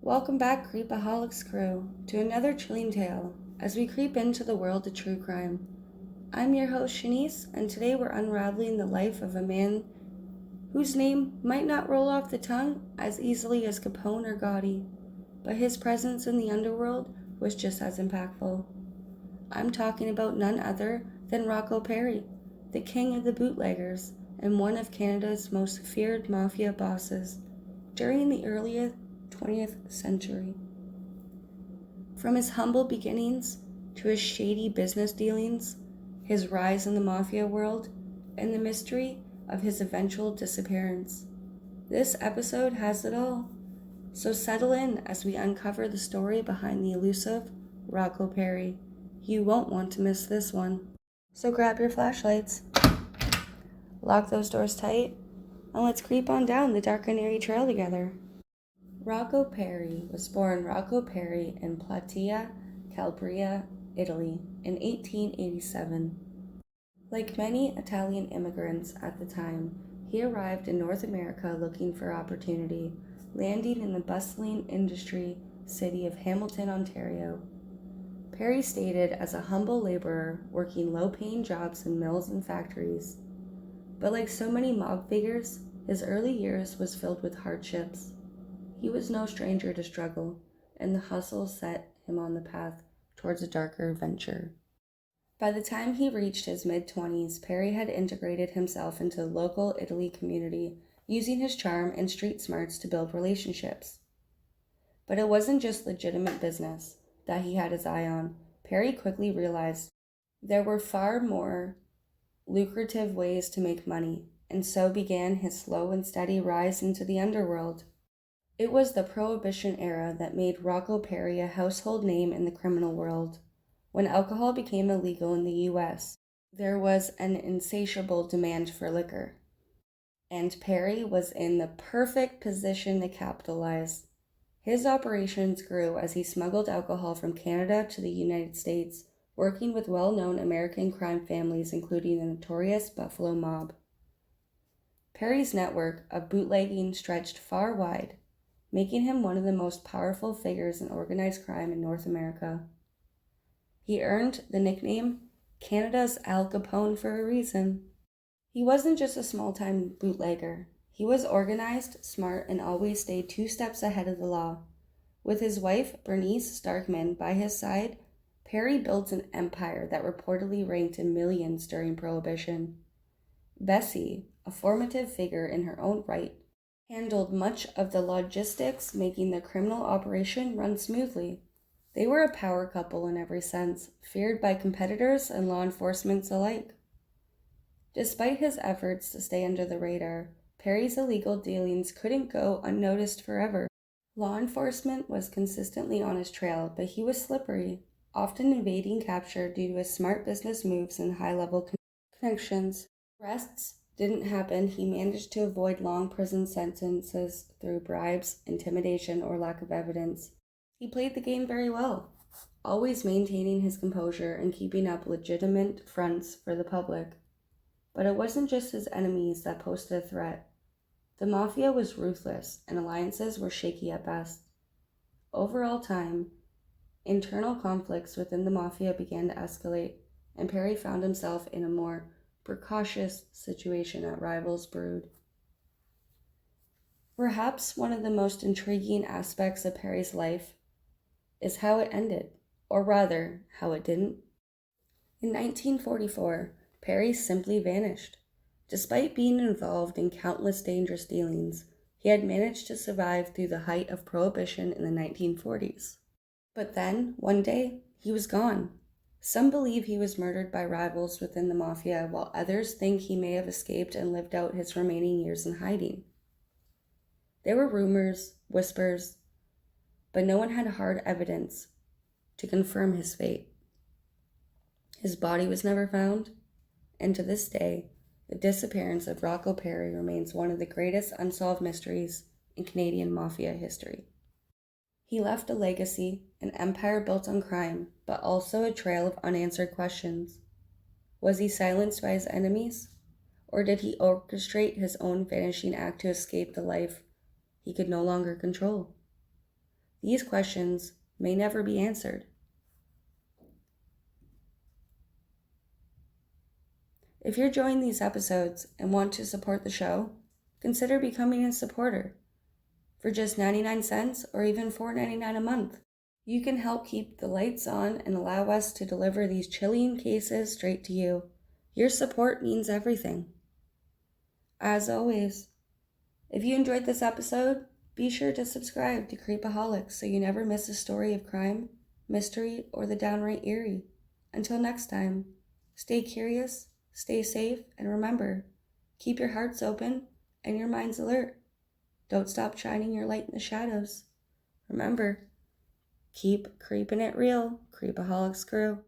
Welcome back, Creepaholics crew, to another chilling tale as we creep into the world of true crime. I'm your host, Shanice, and today we're unraveling the life of a man whose name might not roll off the tongue as easily as Capone or Gotti, but his presence in the underworld was just as impactful. I'm talking about none other than Rocco Perri, the king of the bootleggers and one of Canada's most feared mafia bosses during the early 20th century. From his humble beginnings to his shady business dealings, his rise in the mafia world, and the mystery of his eventual disappearance. This episode has it all, so settle in as we uncover the story behind the elusive Rocco Perri. You won't want to miss this one. So grab your flashlights, lock those doors tight, and let's creep on down the dark and eerie trail together. Rocco Perri was born Rocco Perri in Platea, Calabria, Italy in 1887. Like many Italian immigrants at the time, he arrived in North America looking for opportunity, landing in the bustling industry city of Hamilton, Ontario. Perri started as a humble laborer working low-paying jobs in mills and factories. But like so many mob figures, his early years was filled with hardships. He was no stranger to struggle, and the hustle set him on the path towards a darker venture. By the time he reached his mid-20s, Perri had integrated himself into the local Italy community, using his charm and street smarts to build relationships. But it wasn't just legitimate business that he had his eye on. Perri quickly realized there were far more lucrative ways to make money, and so began his slow and steady rise into the underworld. It was the Prohibition era that made Rocco Perri a household name in the criminal world. When alcohol became illegal in the U.S., there was an insatiable demand for liquor, and Perri was in the perfect position to capitalize. His operations grew as he smuggled alcohol from Canada to the United States, working with well-known American crime families including the notorious Buffalo Mob. Perri's network of bootlegging stretched far wide, making him one of the most powerful figures in organized crime in North America. He earned the nickname Canada's Al Capone for a reason. He wasn't just a small-time bootlegger. He was organized, smart, and always stayed 2 steps ahead of the law. With his wife, Bernice Starkman, by his side, Perri built an empire that reportedly ranked in millions during Prohibition. Bessie, a formative figure in her own right, handled much of the logistics, making the criminal operation run smoothly. They were a power couple in every sense, feared by competitors and law enforcement alike. Despite his efforts to stay under the radar, Perri's illegal dealings couldn't go unnoticed forever. Law enforcement was consistently on his trail, but he was slippery, often evading capture due to his smart business moves and high-level connections. Arrests didn't happen. He managed to avoid long prison sentences through bribes, intimidation, or lack of evidence. He played the game very well, always maintaining his composure and keeping up legitimate fronts for the public. But it wasn't just his enemies that posed a threat. The mafia was ruthless, and alliances were shaky at best. Over all time, internal conflicts within the mafia began to escalate, and Perri found himself in a more precautious situation at rivals' brood. Perhaps one of the most intriguing aspects of Perri's life is how it ended, or rather, how it didn't. In 1944, Perri simply vanished. Despite being involved in countless dangerous dealings, he had managed to survive through the height of Prohibition in the 1940s. But then, one day, he was gone. Some believe he was murdered by rivals within the mafia, while others think he may have escaped and lived out his remaining years in hiding. There were rumors, whispers, but no one had hard evidence to confirm his fate. His body was never found, and to this day, the disappearance of Rocco Perri remains one of the greatest unsolved mysteries in Canadian mafia history. He left a legacy, an empire built on crime, but also a trail of unanswered questions. Was he silenced by his enemies? Or did he orchestrate his own vanishing act to escape the life he could no longer control? these questions may never be answered. If you're enjoying these episodes and want to support the show, consider becoming a supporter for just 99 cents or even $4.99 a month. You can help keep the lights on and allow us to deliver these chilling cases straight to you. Your support means everything. As always, if you enjoyed this episode, be sure to subscribe to Creepaholics so you never miss a story of crime, mystery, or the downright eerie. Until next time, stay curious, stay safe, and remember, keep your hearts open and your minds alert. Don't stop shining your light in the shadows. Remember, keep creeping it real, Creepaholics crew.